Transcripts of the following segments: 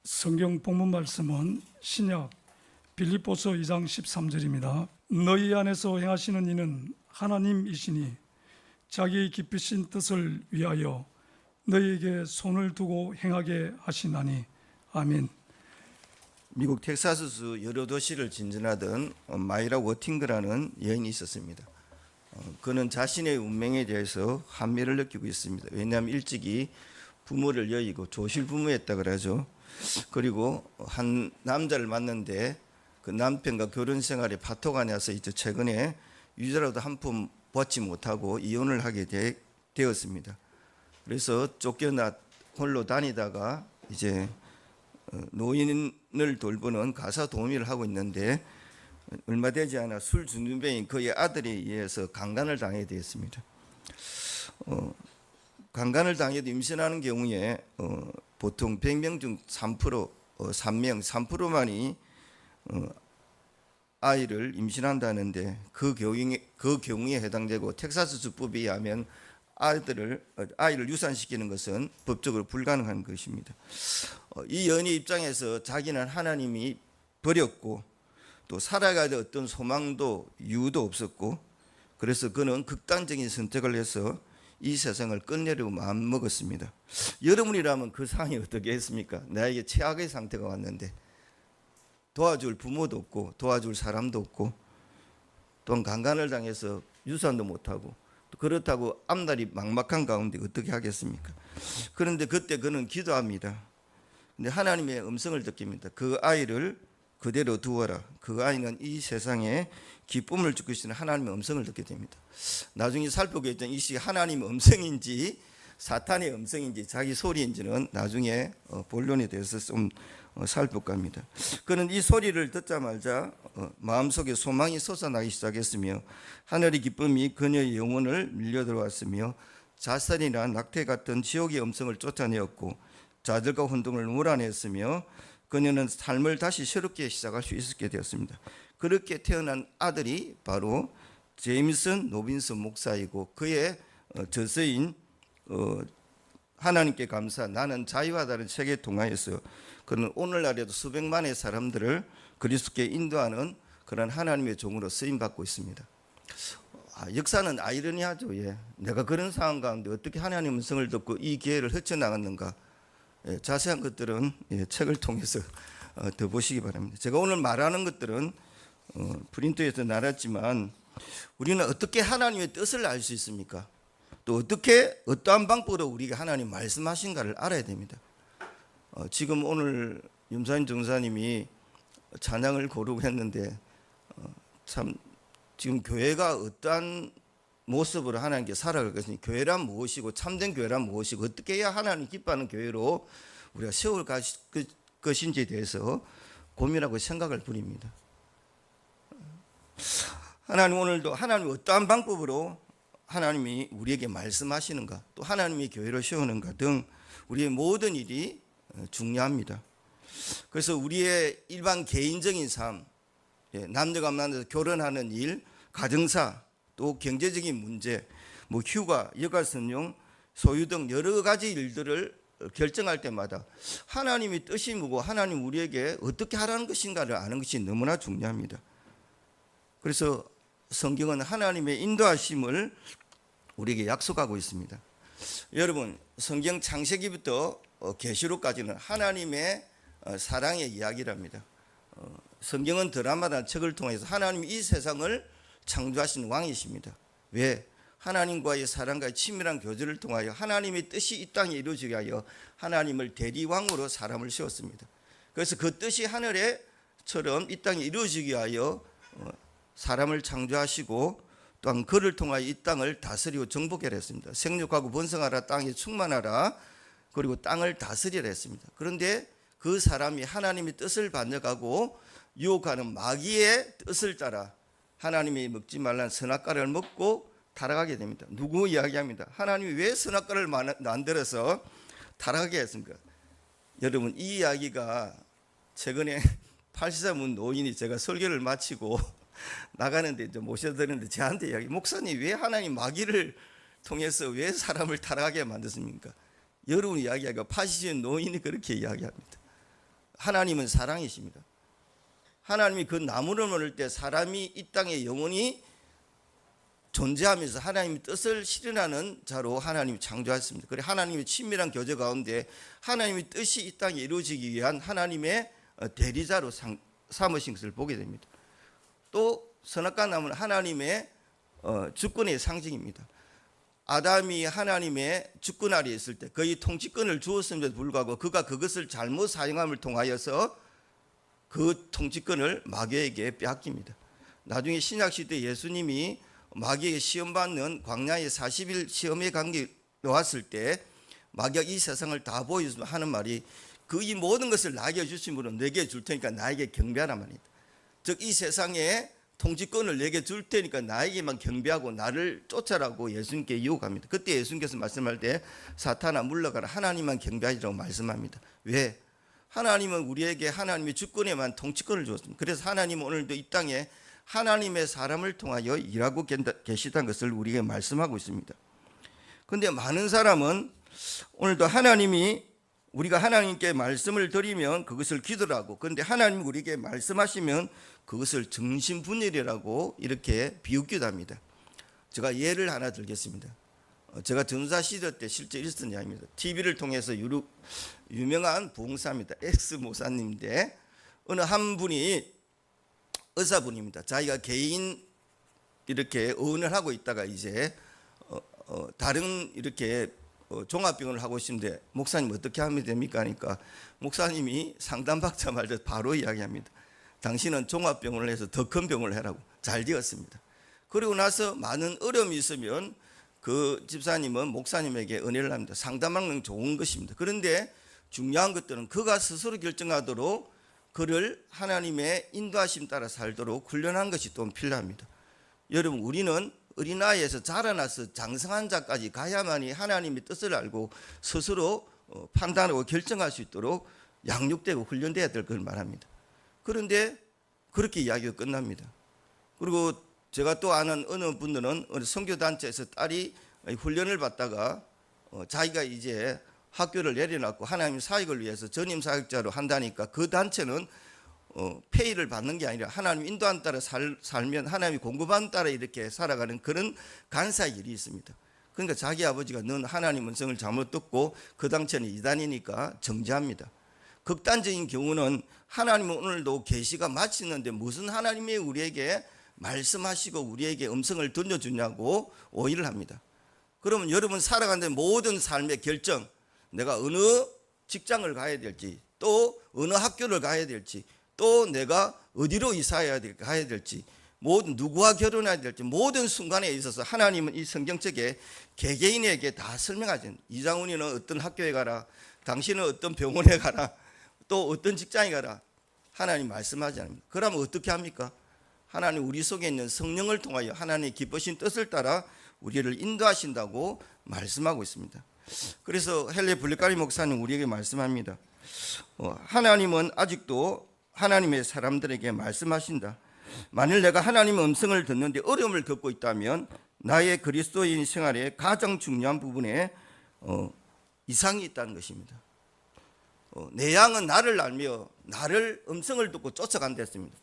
성경 본문 말씀은 신약 빌립보서 2장 13절입니다. 너희 안에서 행하시는 이는 하나님이시니 자기의 깊으신 뜻을 위하여 너희에게 손을 두고 행하게 하시나니. 아멘. 미국 텍사스주 여러 도시를 진전하던 마이라 워팅그라는 여인이 있었습니다. 그는 자신의 운명에 대해서 환멸을 느끼고 있습니다. 왜냐하면 일찍이 부모를 여의고 조실부모였다 그러죠. 그리고 한 남자를 만났는데 그 남편과 결혼 생활에 파토가 나서 이제 최근에 유자라도 한 푼 받지 못하고 이혼을 하게 되었습니다. 그래서 쫓겨나 홀로 다니다가 이제 노인을 돌보는 가사 도우미를 하고 있는데 얼마 되지 않아 술 중독자인 그의 아들에 의해서 강간을 당하게 되었습니다. 강간을 당해도 임신하는 경우에 보통 100명 중 3%, 3%만이 아이를 임신한다는데 그 경우에 해당되고 텍사스 주법에 의하면 아이를 유산시키는 것은 법적으로 불가능한 것입니다. 이 여인의 입장에서 자기는 하나님이 버렸고 또 살아가야 될 어떤 소망도 이유도 없었고 그래서 그는 극단적인 선택을 해서 이 세상을 끝내려고 마음먹었습니다. 여러분이라면 그 상황이 어떻게 했습니까? 나에게 최악의 상태가 왔는데 도와줄 부모도 없고 도와줄 사람도 없고 또한 강간을 당해서 유산도 못하고 그렇다고 앞날이 막막한 가운데 어떻게 하겠습니까? 그런데 그때 그는 기도합니다. 근데 하나님의 음성을 듣습니다. 그 아이를 그대로 두어라. 그 아이는 이 세상에 기쁨을 주고 계시는 하나님의 음성을 듣게 됩니다. 나중에 살펴보게 되면 이것이 하나님의 음성인지 사탄의 음성인지 자기 소리인지는 나중에 본론에 대해서 좀 살펴볼까 합니다. 그는 이 소리를 듣자마자 마음속에 소망이 솟아나기 시작했으며 하늘의 기쁨이 그녀의 영혼을 밀려들어왔으며 자살이나 낙태 같은 지옥의 음성을 쫓아내었고 좌절과 혼동을 몰아냈으며 그녀는 삶을 다시 새롭게 시작할 수 있게 되었습니다. 그렇게 태어난 아들이 바로 제임슨 로빈슨 목사이고 그의 저서인 하나님께 감사 나는 자유하다는 책에 통하여서 그는 오늘날에도 수백만의 사람들을 그리스도께 인도하는 그런 하나님의 종으로 쓰임받고 있습니다. 역사는 아이러니하죠. 내가 그런 상황 가운데 어떻게 하나님의 음성을 듣고 이 기회를 헤쳐나갔는가. 자세한 것들은 책을 통해서 더 보시기 바랍니다. 제가 오늘 말하는 것들은 프린터에서 나눴지만 우리는 어떻게 하나님의 뜻을 알 수 있습니까? 또 어떻게 어떠한 방법으로 우리가 하나님 말씀하신가를 알아야 됩니다. 지금 오늘 윤사인 정사님이 찬양을 고르고 했는데 참 지금 교회가 어떠한 모습으로 하나님께 살아갈 것이니 교회란 무엇이고 참된 교회란 무엇이고 어떻게 해야 하나님 기뻐하는 교회로 우리가 세울 것인지에 대해서 고민하고 생각을 부립니다. 하나님 오늘도 하나님이 어떠한 방법으로 하나님이 우리에게 말씀하시는가 또 하나님이 교회로 세우는가 등 우리의 모든 일이 중요합니다. 그래서 우리의 일반 개인적인 삶, 남녀가 만나서 결혼하는 일, 가정사 또 경제적인 문제, 휴가, 여가선용, 소유 등 여러 가지 일들을 결정할 때마다 하나님의 뜻이 뭐고 하나님 우리에게 어떻게 하라는 것인가를 아는 것이 너무나 중요합니다. 그래서 성경은 하나님의 인도하심을 우리에게 약속하고 있습니다. 여러분 성경 창세기부터 계시록까지는 하나님의 사랑의 이야기랍니다. 성경은 드라마라는 책을 통해서 하나님이 이 세상을 창조하신 왕이십니다. 왜? 하나님과의 사랑과의 친밀한 교제를 통하여 하나님의 뜻이 이 땅에 이루어지게 하여 하나님을 대리왕으로 사람을 세웠습니다. 그래서 그 뜻이 하늘에처럼 이 땅에 이루어지게 하여 사람을 창조하시고 또한 그를 통하여 이 땅을 다스리고 정복하려 했습니다. 생육하고 번성하라 땅에 충만하라 그리고 땅을 다스리라 했습니다. 그런데 그 사람이 하나님의 뜻을 반역하고 유혹하는 마귀의 뜻을 따라 하나님이 먹지 말라는 선악과를 먹고 타락하게 됩니다. 누구 이야기합니다. 하나님이 왜 선악과를 만들어서 타락하게 했습니까? 여러분 이 이야기가 최근에 80세 노인이 제가 설교를 마치고 나가는데 이제 모셔드렸는데 저한테 이야기 목사님 왜 하나님 마귀를 통해서 왜 사람을 타락하게 만드십니까? 여러분 이야기하기가 80세 노인이 그렇게 이야기합니다. 하나님은 사랑이십니다. 하나님이 그 나무를 먹을 때 사람이 이 땅에 영원히 존재하면서 하나님의 뜻을 실현하는 자로 하나님이 창조하셨습니다. 그래 하나님의 친밀한 교제 가운데 하나님의 뜻이 이 땅에 이루어지기 위한 하나님의 대리자로 삼으신 것을 보게 됩니다. 또 선악과 나무는 하나님의 주권의 상징입니다. 아담이 하나님의 주권 아래에 있을 때 그의 통치권을 주었음에도 불구하고 그가 그것을 잘못 사용함을 통하여서 그 통치권을 마귀에게 빼앗깁니다. 나중에 신약시대 예수님이 마귀에게 시험받는 광야의 40일 시험의 관계에 왔을 때 마귀가 이 세상을 다 보여주면 하는 말이 그 이 모든 것을 나에게 주신 분은 내게 줄 테니까 나에게 경배하라 말입니다. 즉 이 세상에 통치권을 내게 줄 테니까 나에게만 경배하고 나를 쫓아라고 예수님께 유혹합니다. 그때 예수님께서 말씀할 때 사탄아 물러가라 하나님만 경배하시라고 말씀합니다. 왜? 하나님은 우리에게 하나님의 주권에만 통치권을 주었습니다. 그래서 하나님은 오늘도 이 땅에 하나님의 사람을 통하여 일하고 계시다는 것을 우리에게 말씀하고 있습니다. 그런데 많은 사람은 오늘도 우리가 하나님께 말씀을 드리면 그것을 기도를 하고, 그런데 하나님이 우리에게 말씀하시면 그것을 정신분열이라고 이렇게 비웃기도 합니다. 제가 예를 하나 들겠습니다. 제가 전사 시절 때 실제 있었던 이야기입니다. TV를 통해서 유명한 부흥사입니다. X 모사님인데 어느 한 분이 의사분입니다. 자기가 개인 이렇게 의원을 하고 있다가 이제 다른 이렇게 종합병원을 하고 있는데 목사님 어떻게 하면 됩니까? 하니까 목사님이 상담받자마자 바로 이야기합니다. 당신은 종합병원을 해서 더 큰 병원을 해라고. 잘 되었습니다. 그리고 나서 많은 어려움이 있으면 그 집사님은 목사님에게 은혜를 합니다. 상담하는 건 좋은 것입니다. 그런데 중요한 것들은 그가 스스로 결정하도록 그를 하나님의 인도하심 따라 살도록 훈련한 것이 또 필요합니다. 여러분 우리는 어린아이에서 자라나서 장성한 자까지 가야만이 하나님의 뜻을 알고 스스로 판단하고 결정할 수 있도록 양육되고 훈련돼야 될 걸 말합니다. 그런데 그렇게 이야기가 끝납니다. 그리고 제가 또 아는 어느 분들은 어느 선교단체에서 딸이 훈련을 받다가 자기가 이제 학교를 내려놨고 하나님 사역을 위해서 전임 사역자로 한다니까 그 단체는 페이를 받는 게 아니라 하나님 인도한 따라 살면 하나님이 공급한 따라 이렇게 살아가는 그런 간사의 일이 있습니다. 그러니까 자기 아버지가 넌 하나님 음성을 잘못 듣고 그 단체는 이단이니까 정지합니다. 극단적인 경우는 하나님은 오늘도 계시가 마치는데 무슨 하나님이 우리에게 말씀하시고 우리에게 음성을 던져주냐고 오해를 합니다. 그러면 여러분 살아가는데 모든 삶의 결정, 내가 어느 직장을 가야 될지, 또 어느 학교를 가야 될지, 또 내가 어디로 가야 될지, 모든 누구와 결혼해야 될지 모든 순간에 있어서 하나님은 이 성경책에 개개인에게 다 설명하죠. 이장훈이는 어떤 학교에 가라, 당신은 어떤 병원에 가라, 또 어떤 직장에 가라. 하나님 말씀하지 않습니다. 그러면 어떻게 합니까? 하나님 우리 속에 있는 성령을 통하여 하나님의 기쁘신 뜻을 따라 우리를 인도하신다고 말씀하고 있습니다. 그래서 헬레 블레카리 목사님 우리에게 말씀합니다. 하나님은 아직도 하나님의 사람들에게 말씀하신다. 만일 내가 하나님의 음성을 듣는데 어려움을 겪고 있다면 나의 그리스도인 생활의 가장 중요한 부분에 이상이 있다는 것입니다. 내 양은 나를 알며 나를 음성을 듣고 쫓아간다 했습니다.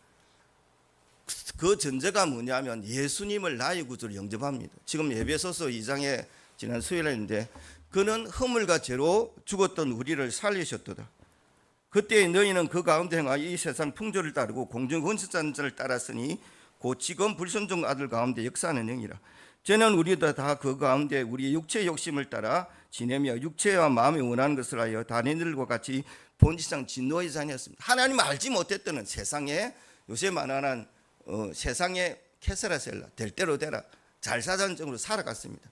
그 전제가 뭐냐면 예수님을 나의 구주로 영접합니다. 지금 에베소서 2장에 지난 수요일에 했는데 그는 허물과 죄로 죽었던 우리를 살리셨도다. 그때 너희는 그 가운데 행하여 이 세상 풍조를 따르고 공중 권세자는 자를 따랐으니 곧 지금 불순종 아들 가운데 역사하는 영이라. 죄는 우리도 다 그 가운데 우리의 육체의 욕심을 따라 지내며 육체와 마음이 원하는 것을 하여 다니들과 같이 본질상 진노의 자녀였습니다. 하나님 알지 못했던 세상에 요새 만화는 세상에 캐세라셀라 될 대로 되라 잘 사자는 쪽으로 살아갔습니다.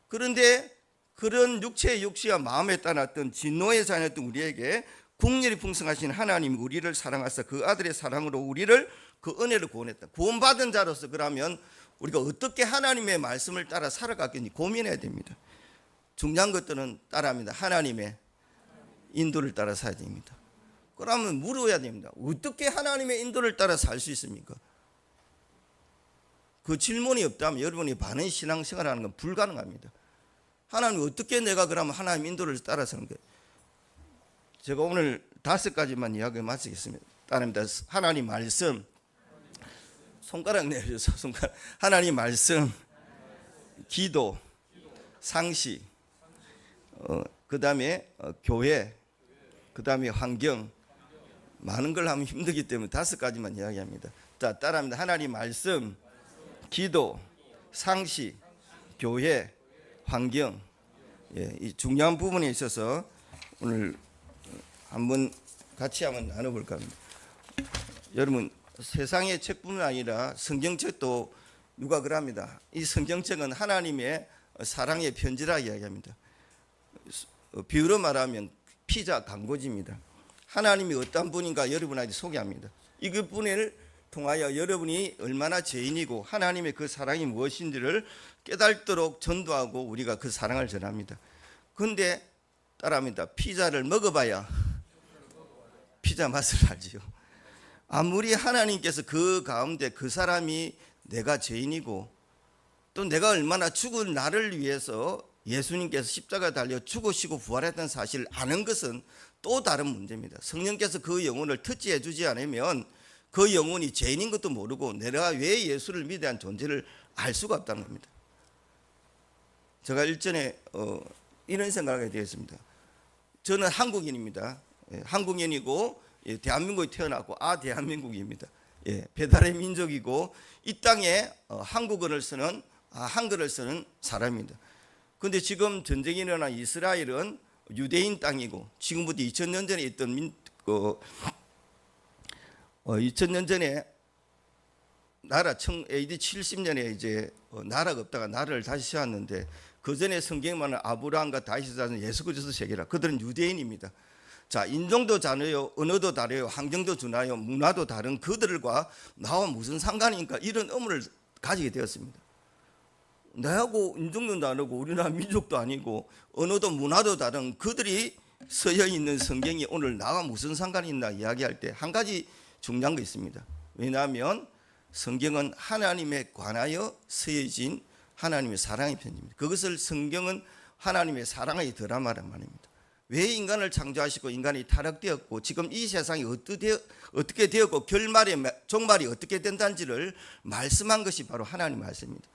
그런데 그런 육체의 욕심과 마음에 따랐던 진노의 자녀였던 우리에게 국률이 풍성하신 하나님이 우리를 사랑하사 그 아들의 사랑으로 우리를 그 은혜를 구원했다. 구원받은 자로서 그러면 우리가 어떻게 하나님의 말씀을 따라 살아가겠니 고민해야 됩니다. 중요한 것들은 따라합니다. 하나님의 인도를 따라 살아야 됩니다. 그러면 물어야 됩니다. 어떻게 하나님의 인도를 따라 살 수 있습니까? 그 질문이 없다면 여러분이 바른 신앙생활하는 건 불가능합니다. 하나님 어떻게 내가 그러면 하나님 인도를 따라 사는 거예요? 제가 오늘 5가지만 이야기 마치겠습니다. 따릅니다. 하나님 말씀, 손가락 내려줘서 손가락. 하나님 말씀, 기도, 상식, 그 다음에 교회, 그 다음에 환경. 많은 걸 하면 힘들기 때문에 5가지만 이야기합니다. 자, 따라합니다. 하나님 말씀, 기도, 상식, 교회, 환경. 예, 이 중요한 부분에 있어서 오늘 한번 같이 한번 나눠볼까 합니다. 여러분, 세상의 책뿐만 아니라 성경책도 누가 그럽니다. 이 성경책은 하나님의 사랑의 편지라 이야기합니다. 비유로 말하면 피자 광고지입니다. 하나님이 어떤 분인가 여러분에게 소개합니다. 이분을 통하여 여러분이 얼마나 죄인이고 하나님의 그 사랑이 무엇인지를 깨닫도록 전도하고 우리가 그 사랑을 전합니다. 그런데 따라합니다. 피자를 먹어봐야 피자 맛을 알지요. 아무리 하나님께서 그 가운데 그 사람이 내가 죄인이고 또 내가 얼마나 죽은 나를 위해서 예수님께서 십자가에 달려 죽으시고 부활했던 사실을 아는 것은 또 다른 문제입니다. 성령께서 그 영혼을 터치해 주지 않으면 그 영혼이 죄인인 것도 모르고 내가 왜 예수를 믿어야 하는 존재를 알 수가 없다는 겁니다. 제가 일전에 이런 생각을 하게 되었습니다. 저는 한국인입니다. 예, 한국인이고 예, 대한민국에 태어났고 대한민국입니다. 예, 배달의 민족이고 이 땅에 한국어를 쓰는 한글을 쓰는 사람입니다. 그런데 지금 전쟁이 일어난 이스라엘은 유대인 땅이고 지금부터 2000년 전에 있던 2000년 전에 나라 AD 70년에 이제 나라가 없다가 나라를 다시 세웠는데 그 전에 성경에만 아브라함과 다윗이 예수 그리스도 세계라. 그들은 유대인입니다. 자, 인종도 다르요, 언어도 다르요, 환경도 주나요, 문화도 다른 그들과 나와 무슨 상관이니까 이런 의문을 가지게 되었습니다. 나하고 인종도 다르고 우리나라 민족도 아니고 언어도 문화도 다른 그들이 서여 있는 성경이 오늘 나와 무슨 상관이 있나 이야기할 때 한 가지 중요한 거 있습니다. 왜냐하면 성경은 하나님에 관하여 쓰여진 하나님의 사랑의 편지입니다. 그것을 성경은 하나님의 사랑의 드라마란 말입니다. 왜 인간을 창조하시고 인간이 타락되었고 지금 이 세상이 어떻게 되었고 결말의 종말이 어떻게 된다는지를 말씀한 것이 바로 하나님 말씀입니다.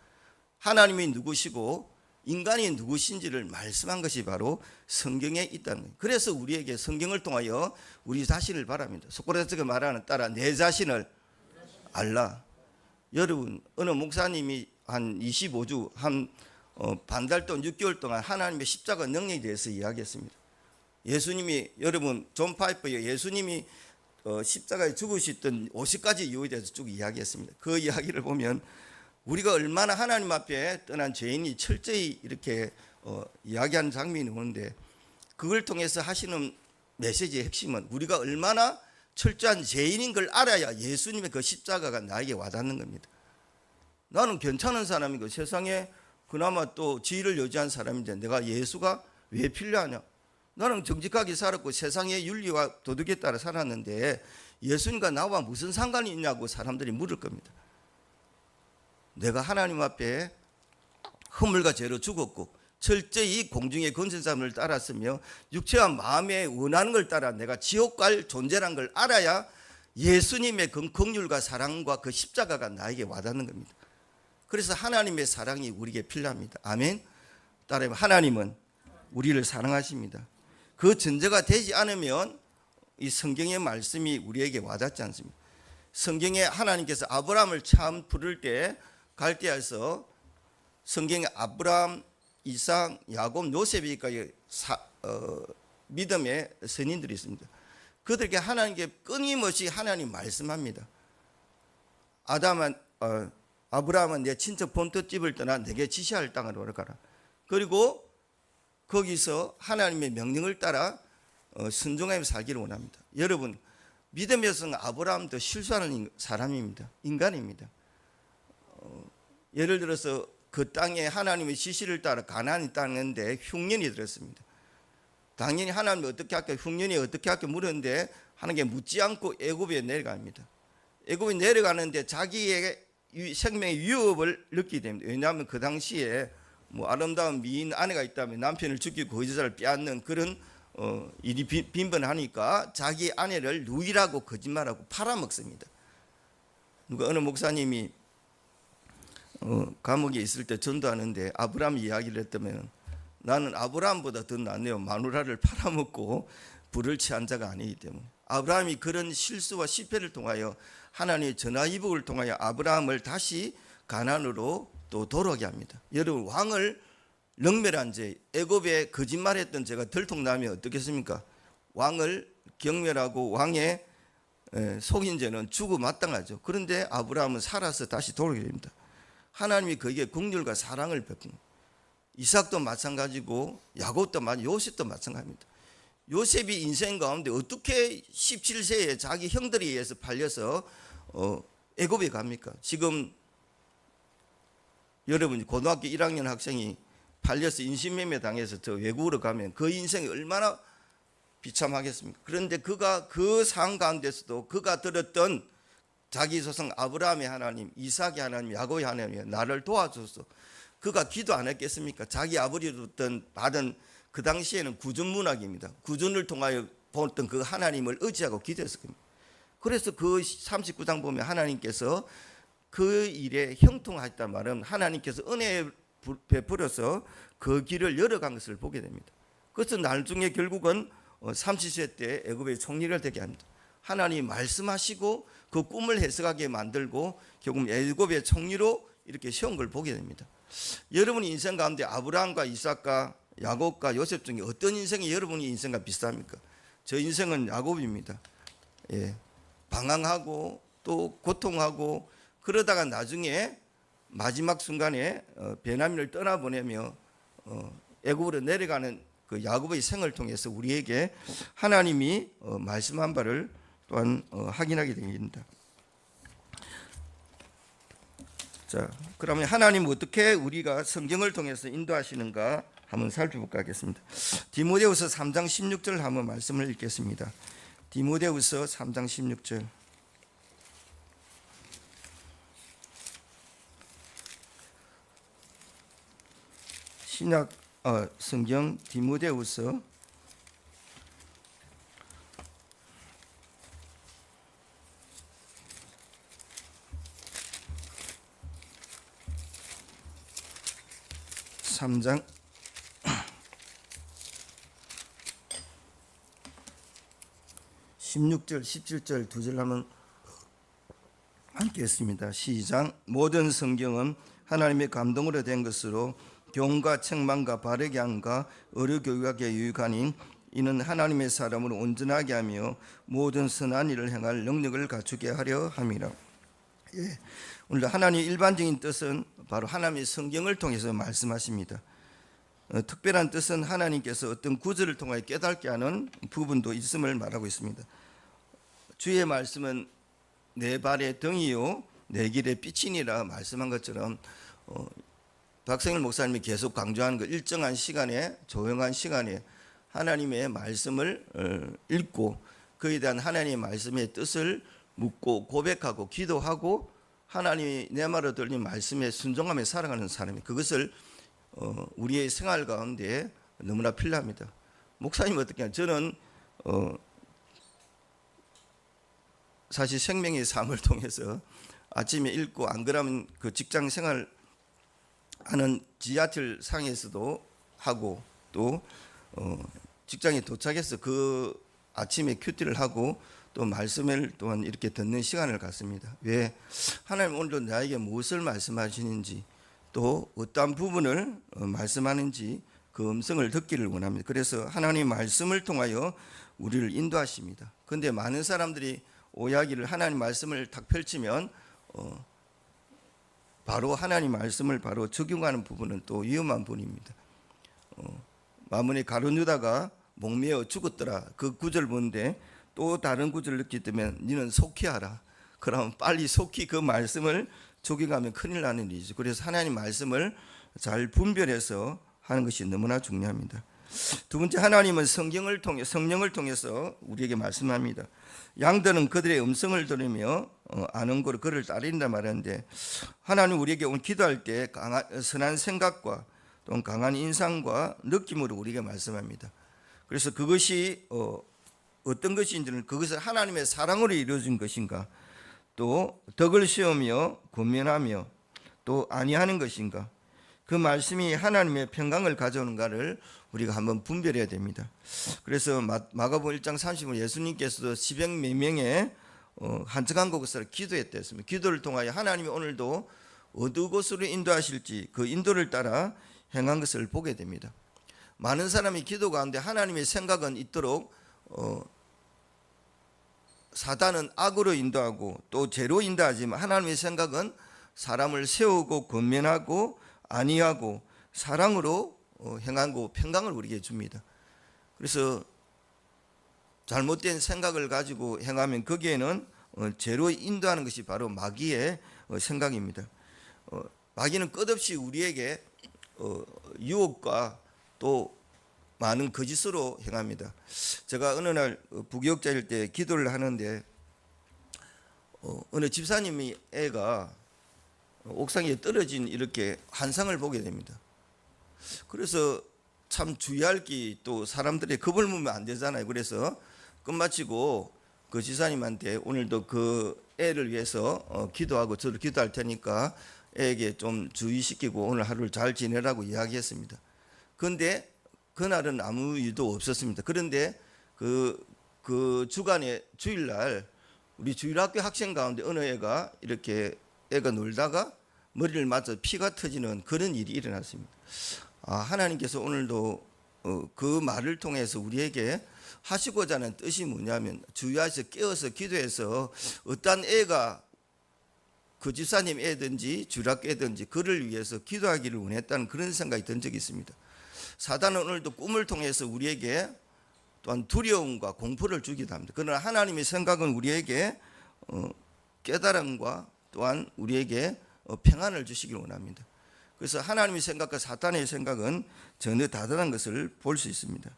하나님이 누구시고 인간이 누구신지를 말씀한 것이 바로 성경에 있다는 거예요. 그래서 우리에게 성경을 통하여 우리 자신을 바랍니다. 소크라테스가 말하는 따라 내 자신을 알라. 여러분, 어느 목사님이 한 25주 반달 동안 6개월 동안 하나님의 십자가 능력에 대해서 이야기했습니다. 예수님이 여러분 존 파이퍼의 예수님이 십자가에 죽으셨던 50가지 이유에 대해서 쭉 이야기했습니다. 그 이야기를 보면 우리가 얼마나 하나님 앞에 떠난 죄인이 철저히 이렇게 이야기하는 장면이 오는데 그걸 통해서 하시는 메시지의 핵심은 우리가 얼마나 철저한 죄인인 걸 알아야 예수님의 그 십자가가 나에게 와닿는 겁니다. 나는 괜찮은 사람이고 세상에 그나마 또 지위를 유지한 사람인데 내가 예수가 왜 필요하냐? 나는 정직하게 살았고 세상의 윤리와 도덕에 따라 살았는데 예수님과 나와 무슨 상관이 있냐고 사람들이 물을 겁니다. 내가 하나님 앞에 허물과 죄로 죽었고 철저히 공중의 권세자를 따랐으며 육체와 마음에 원하는 걸 따라 내가 지옥 갈 존재란 걸 알아야 예수님의 그 긍휼과 사랑과 그 십자가가 나에게 와닿는 겁니다. 그래서 하나님의 사랑이 우리에게 필요합니다. 아멘. 따라서 하나님은 우리를 사랑하십니다. 그 전제가 되지 않으면 이 성경의 말씀이 우리에게 와닿지 않습니다. 성경에 하나님께서 아브라함을 처음 부를 때 갈대아에서 성경에 아브라함, 이삭, 야곱, 요셉이까지 믿음의 선인들이 있습니다. 그들에게 하나님께 끊임없이 하나님 말씀합니다. 아브라함은 내 친척 본토집을 떠나 내게 지시할 땅으로 가라. 그리고 거기서 하나님의 명령을 따라 순종하며 살기를 원합니다. 여러분, 믿음의 성 아브라함도 실수하는 사람입니다. 인간입니다. 예를 들어서 그 땅에 하나님의 지시를 따라 가나안이 땅인데 흉년이 들었습니다. 당연히 하나님이 어떻게 할까, 흉년이 어떻게 할까 물었는데 하나님께 묻지 않고 애굽에 내려갑니다. 애굽에 내려가는데 자기의 생명의 위협을 느끼게 됩니다. 왜냐하면 그 당시에 아름다운 미인 아내가 있다면 남편을 죽이고 그 여자를 빼앗는 그런 일이 빈번하니까 자기 아내를 누이라고 거짓말하고 팔아먹습니다. 누가 어느 목사님이 감옥에 있을 때 전도하는데 아브라함 이야기를 했다면 나는 아브라함보다 더 낫네요. 마누라를 팔아먹고 불을 취한 자가 아니기 때문에. 아브라함이 그런 실수와 실패를 통하여 하나님의 전화위복을 통하여 아브라함을 다시 가나안으로 또 돌아오게 합니다. 여러분, 왕을 능멸한 죄, 애굽에 거짓말했던 죄가 들통나면 어떻겠습니까? 왕을 경멸하고 왕의 속인 죄는 죽어 마땅하죠. 그런데 아브라함은 살아서 다시 돌아오게 됩니다. 하나님이 그에게 긍휼과 사랑을 베푼. 이삭도 마찬가지고 야곱도 마찬가지고 요셉도 마찬가지입니다. 요셉이 인생 가운데 어떻게 17세에 자기 형들에 의해서 팔려서 애굽에 갑니까? 지금 여러분 고등학교 1학년 학생이 팔려서 인신매매 당해서 저 외국으로 가면 그 인생이 얼마나 비참하겠습니까? 그런데 그가 그 상황 가운데서도 그가 들었던 자기 조상 아브라함의 하나님, 이삭의 하나님, 야곱의 하나님이 나를 도와줘서 그가 기도 안 했겠습니까? 자기 아버지로부터 받은 그 당시에는 구준 문학입니다. 구준을 통하여 보던 그 하나님을 의지하고 기도했을 겁니다. 그래서 그 39장 보면 하나님께서 그 일에 형통하셨단 말은 하나님께서 은혜 베풀어서 그 길을 열어간 것을 보게 됩니다. 그래서 나중에 결국은 30세 때 애굽의 총리가 되게 합니다. 하나님이 말씀하시고 그 꿈을 해석하게 만들고 결국 애굽의 총리로 이렇게 세운 걸 보게 됩니다. 여러분의 인생 가운데 아브라함과 이삭과 야곱과 요셉 중에 어떤 인생이 여러분의 인생과 비슷합니까? 저 인생은 야곱입니다. 예, 방황하고 또 고통하고 그러다가 나중에 마지막 순간에 베냐민을 떠나보내며 애굽으로 내려가는 그 야곱의 생을 통해서 우리에게 하나님이 말씀한 바를 또한 확인하게 됩니다. 자, 그러면 하나님 어떻게 우리가 성경을 통해서 인도하시는가 한번 살펴볼까 하겠습니다. 디모데후서 3장 16절 한번 말씀을 읽겠습니다. 디모데후서 3장 16절. 신약 성경 디모데후서 3장 16절 17절 두 절 한번 함께 했습니다. 시작. 모든 성경은 하나님의 감동으로 된 것으로 교훈과 책망과 바르게 함과 어류 교육에 유익하니 이는 하나님의 사람을 온전하게 하며 모든 선한 일을 행할 능력을 갖추게 하려 함이라. 예. 오늘 하나님의 일반적인 뜻은 바로 하나님의 성경을 통해서 말씀하십니다. 특별한 뜻은 하나님께서 어떤 구절을 통하여 깨닫게 하는 부분도 있음을 말하고 있습니다. 주의 말씀은 내 발의 등이요 내 길의 빛이니라 말씀한 것처럼 박성일 목사님이 계속 강조하는 그 일정한 시간에 조용한 시간에 하나님의 말씀을 읽고 그에 대한 하나님의 말씀의 뜻을 묻고 고백하고 기도하고 하나님이 내 말을 들린 말씀에 순종하며 살아가는 사람이 그것을 우리의 생활 가운데 너무나 필요합니다. 목사님 어떻게 하냐? 저는 사실 생명의 삶을 통해서 아침에 읽고 안 그러면 그 직장 생활 하는 지하철 상에서도 하고 또 직장에 도착해서 그 아침에 큐티를 하고 또 말씀을 또한 이렇게 듣는 시간을 갖습니다. 왜? 하나님 오늘도 나에게 무엇을 말씀하시는지 또 어떠한 부분을 말씀하는지 그 음성을 듣기를 원합니다. 그래서 하나님 말씀을 통하여 우리를 인도하십니다. 그런데 많은 사람들이 오야기를 하나님 말씀을 탁 펼치면 바로 하나님 말씀을 바로 적용하는 부분은 또 위험한 부분입니다. 마문의 가룟 유다가 목매어 죽었더라. 그 구절 보는데 또 다른 구절을 넣기 때문에 너는 속히 하라. 그러면 빨리 속히 그 말씀을 적용하면 큰일 나는 일이죠. 그래서 하나님 말씀을 잘 분별해서 하는 것이 너무나 중요합니다. 두 번째, 하나님은 성령을 통해서 우리에게 말씀합니다. 양들은 그들의 음성을 들으며 아는 거로 그를 따른다 말하는데 하나님 우리에게 오늘 기도할 때 선한 생각과 또 강한 인상과 느낌으로 우리에게 말씀합니다. 그래서 그것이 어떤 것인지는 그것을 하나님의 사랑으로 이루어진 것인가, 또 덕을 세우며 권면하며 또 아니하는 것인가, 그 말씀이 하나님의 평강을 가져오는가를 우리가 한번 분별해야 됩니다. 그래서 마가복음 1장 30절 예수님께서도 10여 명의 한적한 곳에서 기도했댔습니다. 기도를 통하여 하나님이 오늘도 어느 곳으로 인도하실지 그 인도를 따라 행한 것을 보게 됩니다. 많은 사람이 기도 가운데 하나님의 생각은 있도록 사단은 악으로 인도하고 또 죄로 인도하지만 하나님의 생각은 사람을 세우고 권면하고 안위하고 사랑으로 행하고 평강을 우리에게 줍니다. 그래서 잘못된 생각을 가지고 행하면 거기에는 죄로 인도하는 것이 바로 마귀의 생각입니다. 마귀는 끝없이 우리에게 유혹과 또 많은 거짓으로 행합니다. 제가 어느 날 부교육자일 때 기도를 하는데 어느 집사님이 애가 옥상에 떨어진 이렇게 환상을 보게 됩니다. 그래서 참 주의할 게 또 사람들의 겁을 먹으면 안 되잖아요. 그래서 끝마치고 그 지사님한테 오늘도 그 애를 위해서 기도하고 저도 기도할 테니까 애에게 좀 주의시키고 오늘 하루를 잘 지내라고 이야기했습니다. 그런데 그날은 아무 일도 없었습니다. 그런데 그 주간에 주일날 우리 주일학교 학생 가운데 어느 애가 이렇게 애가 놀다가 머리를 맞아 피가 터지는 그런 일이 일어났습니다. 하나님께서 오늘도 그 말을 통해서 우리에게 하시고자 하는 뜻이 뭐냐면 주의하셔서 깨어서 기도해서 어떤 애가 그 집사님 애든지 주일학교 애든지 그를 위해서 기도하기를 원했다는 그런 생각이 든 적이 있습니다. 사단은 오늘도 꿈을 통해서 우리에게 또한 두려움과 공포를 주기도 합니다. 그러나 하나님의 생각은 우리에게 깨달음과 또한 우리에게 평안을 주시길 원합니다. 그래서 하나님의 생각과 사탄의 생각은 전혀 다르다는 것을 볼 수 있습니다.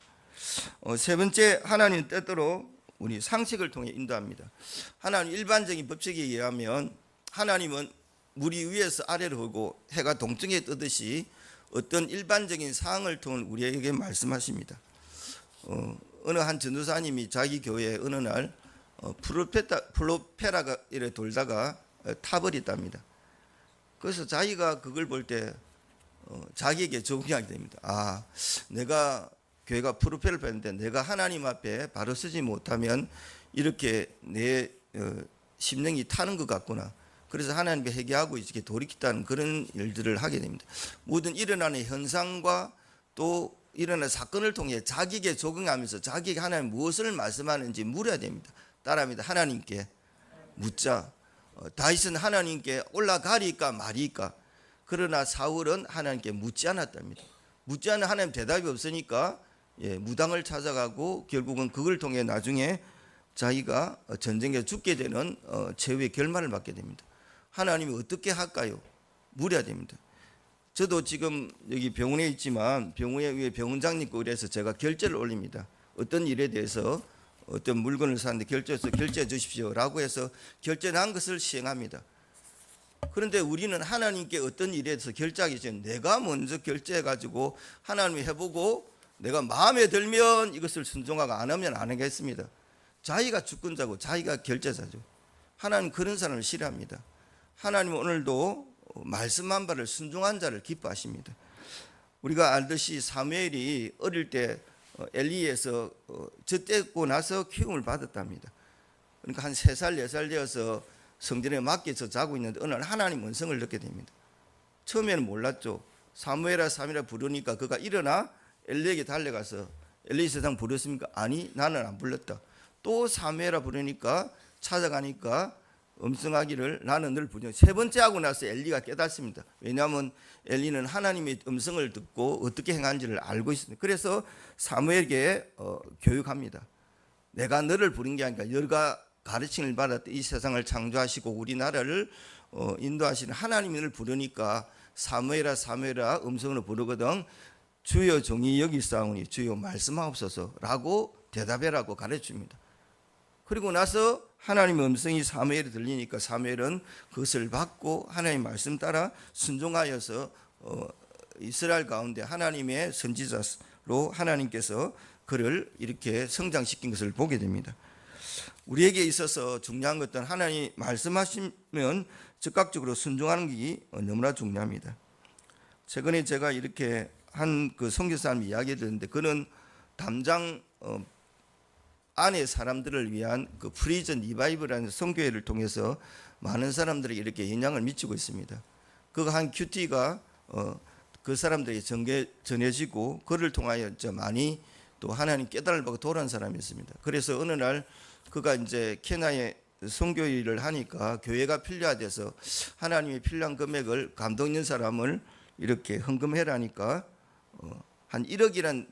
세 번째, 하나님은 때때로 우리 상식을 통해 인도합니다. 하나님 일반적인 법칙에 의하면 하나님은 물이 위에서 아래로 흐르고 해가 동쪽에 뜨듯이 어떤 일반적인 상황을 통해 우리에게 말씀하십니다. 어느 한 전도사님이 자기 교회에 어느 날 프로페라가 이래 돌다가 타버렸답니다. 그래서 자기가 그걸 볼 때 자기에게 적응하게 됩니다. 내가 교회가 프로펠을 뺐는데 내가 하나님 앞에 바로 서지 못하면 이렇게 내 심령이 타는 것 같구나. 그래서 하나님께 회개하고 이렇게 돌이키다는 그런 일들을 하게 됩니다. 모든 일어나는 현상과 또 일어나는 사건을 통해 자기에게 적응하면서 자기에게 하나님 무엇을 말씀하는지 물어야 됩니다. 따라합니다. 하나님께 묻자. 다윗은 하나님께 올라가리까 말이까. 그러나 사울은 하나님께 묻지 않았답니다. 묻지 않은 하나님 대답이 없으니까 무당을 찾아가고 결국은 그걸 통해 나중에 자기가 전쟁에 죽게 되는 최후의 결말을 맞게 됩니다. 하나님이 어떻게 할까요? 물어야 됩니다. 저도 지금 여기 병원에 있지만 병원에 위에 병원장님과 그래서 제가 결제를 올립니다. 어떤 일에 대해서 어떤 물건을 사는데 결제해 주십시오라고 해서 결제한 것을 시행합니다. 그런데 우리는 하나님께 어떤 일에 대해서 결제하기 전에 내가 먼저 결제해 가지고 하나님이 해보고 내가 마음에 들면 이것을 순종하고 안 하면 안 하겠습니다. 자기가 주권자고 자기가 결제자죠. 하나님 그런 사람을 싫어합니다. 하나님은 오늘도 말씀한 바를 순종한 자를 기뻐하십니다. 우리가 알듯이 사무엘이 어릴 때 엘리에서 젖대고 나서 키움을 받았답니다. 그러니까 한 3살 4살 되어서 성전에 맡겨서 자고 있는데 어느 날 하나님 음성을 듣게 됩니다. 처음에는 몰랐죠. 사무엘아 사무엘아 부르니까 그가 일어나 엘리에게 달려가서 엘리 세상 부르십니까? 아니 나는 안 불렀다. 또 사무엘아 부르니까 찾아가니까 음성하기를 나는 늘 부르냐. 세 번째 하고 나서 엘리가 깨닫습니다. 왜냐하면 엘리는 하나님의 음성을 듣고 어떻게 행하는지를 알고 있습니다. 그래서 사무엘에게 교육합니다. 내가 너를 부른 게 아니라 너가 가르침을 받았던 이 세상을 창조하시고 우리나라를 인도하시는 하나님을 부르니까 사무엘아 사무엘아 음성으로 부르거든 주여 종이 여기 있사오니 주여 말씀하옵소서라고 대답해라고 가르쳐줍니다. 그리고 나서 하나님의 음성이 사무엘에 들리니까 사무엘은 그것을 받고 하나님의 말씀 따라 순종하여서 이스라엘 가운데 하나님의 선지자로 하나님께서 그를 이렇게 성장시킨 것을 보게 됩니다. 우리에게 있어서 중요한 것은 하나님이 말씀하시면 즉각적으로 순종하는 게 너무나 중요합니다. 최근에 제가 이렇게 한 그 선교사님 이야기 들었는데, 그는 담장 안에 사람들을 위한 그 프리즌 리바이브라는 선교회를 통해서 많은 사람들에게 이렇게 영향을 미치고 있습니다. 그 한 큐티가 그 사람들에게 전해지고 그를 통하여 많이 또 하나님 깨달음을 받고 돌아온 사람이 있습니다. 그래서 어느 날 그가 이제 케냐에 선교 일을 하니까 교회가 필요하대서 하나님의 필요한 금액을 감동 있는 사람을 이렇게 헌금해라니까 한 1억이란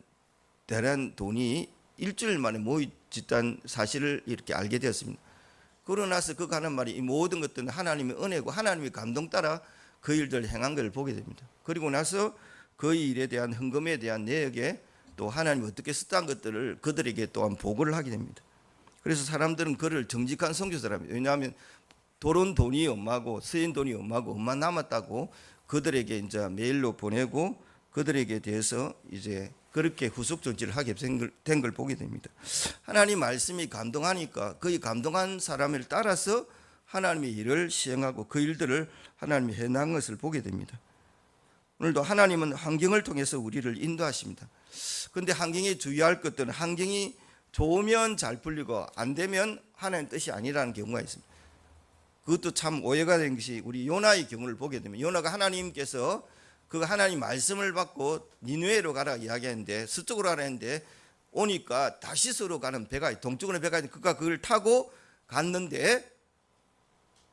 대란 돈이 일주일 만에 모이졌다는 사실을 이렇게 알게 되었습니다. 그러고 나서 그가 하는 말이 이 모든 것들은 하나님의 은혜고 하나님의 감동 따라 그 일들을 행한 것을 보게 됩니다. 그리고 나서 그 일에 대한 헌금에 대한 내역에 또 하나님이 어떻게 썼다는 것들을 그들에게 또한 보고를 하게 됩니다. 그래서 사람들은 그를 정직한 선교사랍니다. 왜냐하면 돌은 돈이 엄마고 쓰인 돈이 엄마고 엄마 남았다고 그들에게 이제 메일로 보내고 그들에게 대해서 이제 그렇게 후속 조치를 하게 된 걸 보게 됩니다. 하나님 말씀이 감동하니까 그 감동한 사람을 따라서 하나님의 일을 시행하고 그 일들을 하나님이 해난 것을 보게 됩니다. 오늘도 하나님은 환경을 통해서 우리를 인도하십니다. 그런데 환경에 주의할 것들은 환경이 좋으면 잘 풀리고 안 되면 하나님 뜻이 아니라는 경우가 있습니다. 그것도 참 오해가 된 것이 우리 요나의 경우를 보게 되면, 요나가 하나님께서 그 하나님 말씀을 받고 니느웨로 가라 이야기했는데 서쪽으로 가라 했는데 오니까 다시스로 가는 배가 동쪽으로 배가 있는데 그가 그걸 타고 갔는데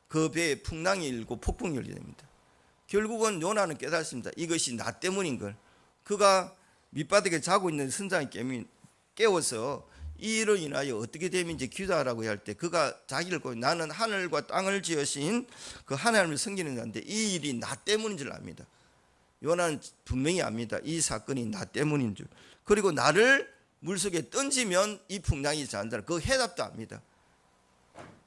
그 배에 풍랑이 일고 폭풍이 일게 됩니다. 결국은 요나는 깨닫습니다. 이것이 나 때문인 걸. 그가 밑바닥에 자고 있는 선장이 깨워서 이 일로 인하여 어떻게 됨인지 기도하라고 할 때 그가 자기를 보고 나는 하늘과 땅을 지으신 그 하나님을 섬기는 자인데 이 일이 나 때문인 줄 압니다. 요나는 분명히 압니다. 이 사건이 나 때문인 줄. 그리고 나를 물속에 던지면 이 풍랑이 잔다. 그 해답도 압니다.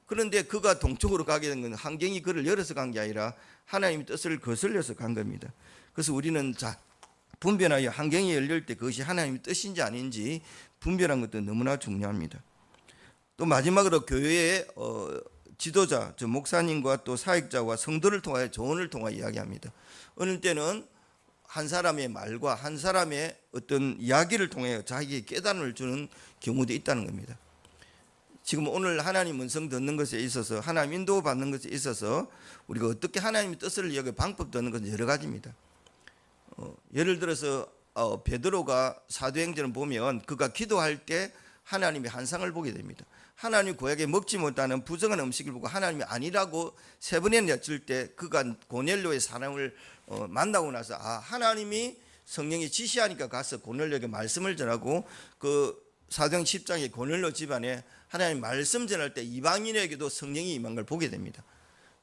그런데 그가 동쪽으로 가게 된 건 환경이 그를 열어서 간 게 아니라 하나님의 뜻을 거슬려서 간 겁니다. 그래서 우리는 분별하여 환경이 열릴 때 그것이 하나님의 뜻인지 아닌지 분별한 것도 너무나 중요합니다. 또 마지막으로 교회의 지도자, 즉 목사님과 또 사역자와 성도를 통하여 조언을 통하여 이야기합니다. 어느 때는 한 사람의 말과 한 사람의 어떤 이야기를 통해 자기에게 깨달음을 주는 경우도 있다는 겁니다. 지금 오늘 하나님 음성 듣는 것에 있어서 하나님 인도 받는 것에 있어서 우리가 어떻게 하나님의 뜻을 이야기할 방법도 있는 것은 여러 가지입니다. 예를 들어서 베드로가 사도행전을 보면 그가 기도할 때 하나님의 환상을 보게 됩니다. 하나님 구약에 먹지 못하는 부정한 음식을 보고 하나님이 아니라고 세 번이나 여쭐 때 그가 고넬료의 사람을 만나고 나서 하나님이 성령이 지시하니까 가서 고넬료에게 말씀을 전하고 그 사도행 10장의 고넬료 집안에 하나님 말씀 전할 때 이방인에게도 성령이 임한 걸 보게 됩니다.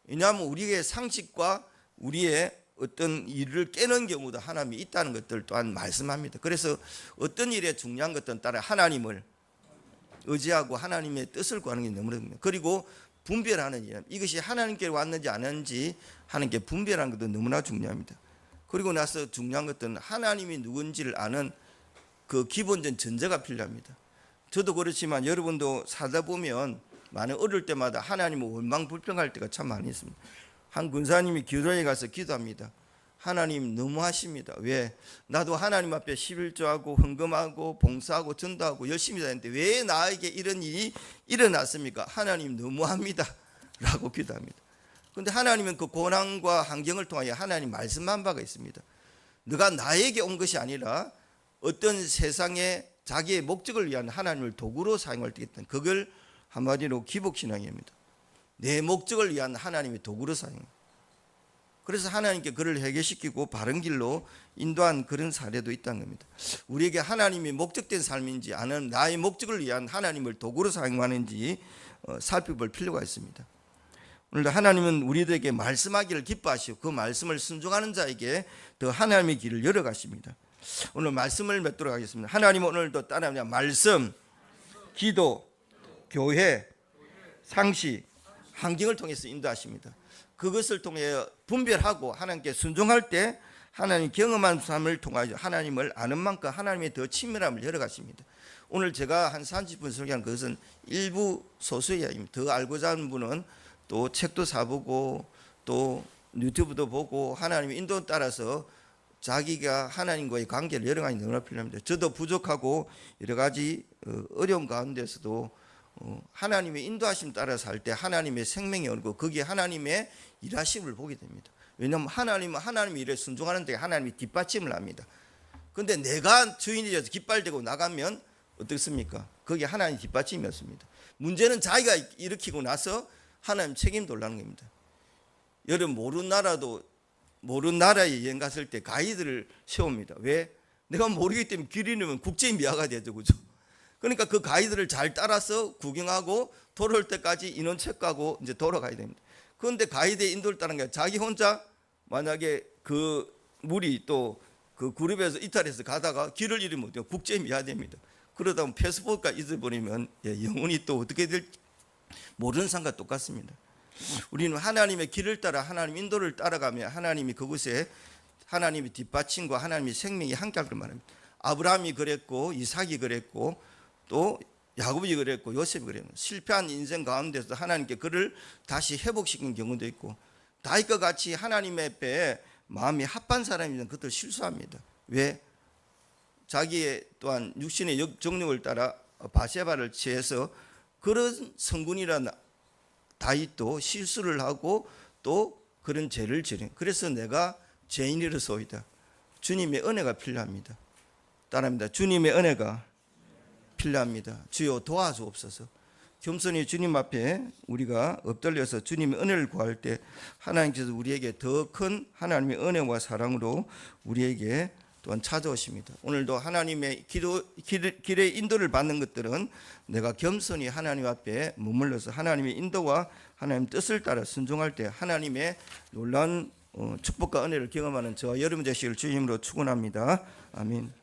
왜냐하면 우리의 상식과 우리의 어떤 일을 깨는 경우도 하나님이 있다는 것들 또한 말씀합니다. 그래서 어떤 일에 중요한 것들은 따라 하나님을 의지하고 하나님의 뜻을 구하는 게 너무나 중요해요. 그리고 분별하는 일, 이것이 하나님께 왔는지 안 왔는지 하는 게 분별하는 것도 너무나 중요합니다. 그리고 나서 중요한 것들은 하나님이 누군지를 아는 그 기본적인 전제가 필요합니다. 저도 그렇지만 여러분도 살다 보면 많은 어릴 때마다 하나님을 원망불평할 때가 참 많이 있습니다. 한 군사님이 교회에 가서 기도합니다. 하나님 너무하십니다. 왜? 나도 하나님 앞에 11조하고 헌금하고 봉사하고 전도하고 열심히 다녔는데 왜 나에게 이런 일이 일어났습니까? 하나님 너무합니다 라고 기도합니다. 그런데 하나님은 그 고난과 환경을 통하여 하나님 말씀한 바가 있습니다. 너가 나에게 온 것이 아니라 어떤 세상에 자기의 목적을 위한 하나님을 도구로 사용할 때 있다. 그걸 한마디로 기복신앙입니다. 내 목적을 위한 하나님의 도구로 사용합니다. 그래서 하나님께 그를 해결시키고 바른 길로 인도한 그런 사례도 있다는 겁니다. 우리에게 하나님이 목적된 삶인지 아니면 나의 목적을 위한 하나님을 도구로 사용하는지 살펴볼 필요가 있습니다. 오늘도 하나님은 우리들에게 말씀하기를 기뻐하시고 그 말씀을 순종하는 자에게 더 하나님의 길을 열어가십니다. 오늘 말씀을 맺도록 하겠습니다. 하나님은 오늘도 따라합니다. 말씀, 기도, 교회, 상식, 환경을 통해서 인도하십니다. 그것을 통해 분별하고 하나님께 순종할 때 하나님 경험한 삶을 통하여 하나님을 아는 만큼 하나님의 더 친밀함을 열어가십니다. 오늘 제가 한 30분 설교한 것은 일부 소수의 이야기입니다. 더 알고자 하는 분은 또 책도 사보고 또 유튜브도 보고 하나님의 인도 따라서 자기가 하나님과의 관계를 여러 가지 너무나 필요합니다. 저도 부족하고 여러 가지 어려운 가운데서도 하나님의 인도하심 따라 살 때 하나님의 생명이 오고 거기에 하나님의 일하심을 보게 됩니다. 왜냐하면 하나님은 하나님의 일에 순종하는 데 하나님이 뒷받침을 합니다. 그런데 내가 주인이 되어서 깃발대고 나가면 어떻습니까? 거기에 하나님 뒷받침이 없습니다. 문제는 자기가 일으키고 나서 하나님 책임도 올라는 겁니다. 여러분 모르는 나라에 여행 갔을 때 가이드를 세웁니다. 왜? 내가 모르기 때문에 길 잃으면 국제인 미화가 되죠, 그죠? 그러니까 그 가이드를 잘 따라서 구경하고 돌아올 때까지 인원 체크하고 이제 돌아가야 됩니다. 그런데 가이드의 인도를 따르는 게 자기 혼자 만약에 그 물이 또 그 그룹에서 이탈해서 가다가 길을 잃으면 국제인 미화 됩니다. 그러다 보면 패스포트가 잊어버리면 영혼이 또 어떻게 될지 모르는 상과 똑같습니다. 우리는 하나님의 길을 따라 하나님 인도를 따라가며 하나님이 그곳에 하나님의 뒷받침과 하나님의 생명이 함께할 걸 말합니다. 아브라함이 그랬고 이삭이 그랬고 또 야곱이 그랬고 요셉이 그랬고 실패한 인생 가운데서 하나님께 그를 다시 회복시킨 경우도 있고 다윗과 같이 하나님의 앞에 마음이 합한 사람이면 그것도 실수합니다. 왜? 자기의 또한 육신의 정욕을 따라 바세바를 취해서 그런 성군이라는 다윗도 실수를 하고 또 그런 죄를 지른. 그래서 내가 죄인이로소이다. 주님의 은혜가 필요합니다. 따라합니다. 주님의 은혜가 필요합니다. 주여 도와주옵소서. 겸손히 주님 앞에 우리가 엎드려서 주님의 은혜를 구할 때 하나님께서 우리에게 더 큰 하나님의 은혜와 사랑으로 우리에게 또한 찾아오십니다. 오늘도 하나님의 길의 인도를 받는 것들은 내가 겸손히 하나님 앞에 머물러서 하나님의 인도와 하나님 뜻을 따라 순종할 때 하나님의 놀라운 축복과 은혜를 경험하는 저와 여러분 되시기를 주님으로 축원합니다. 아멘.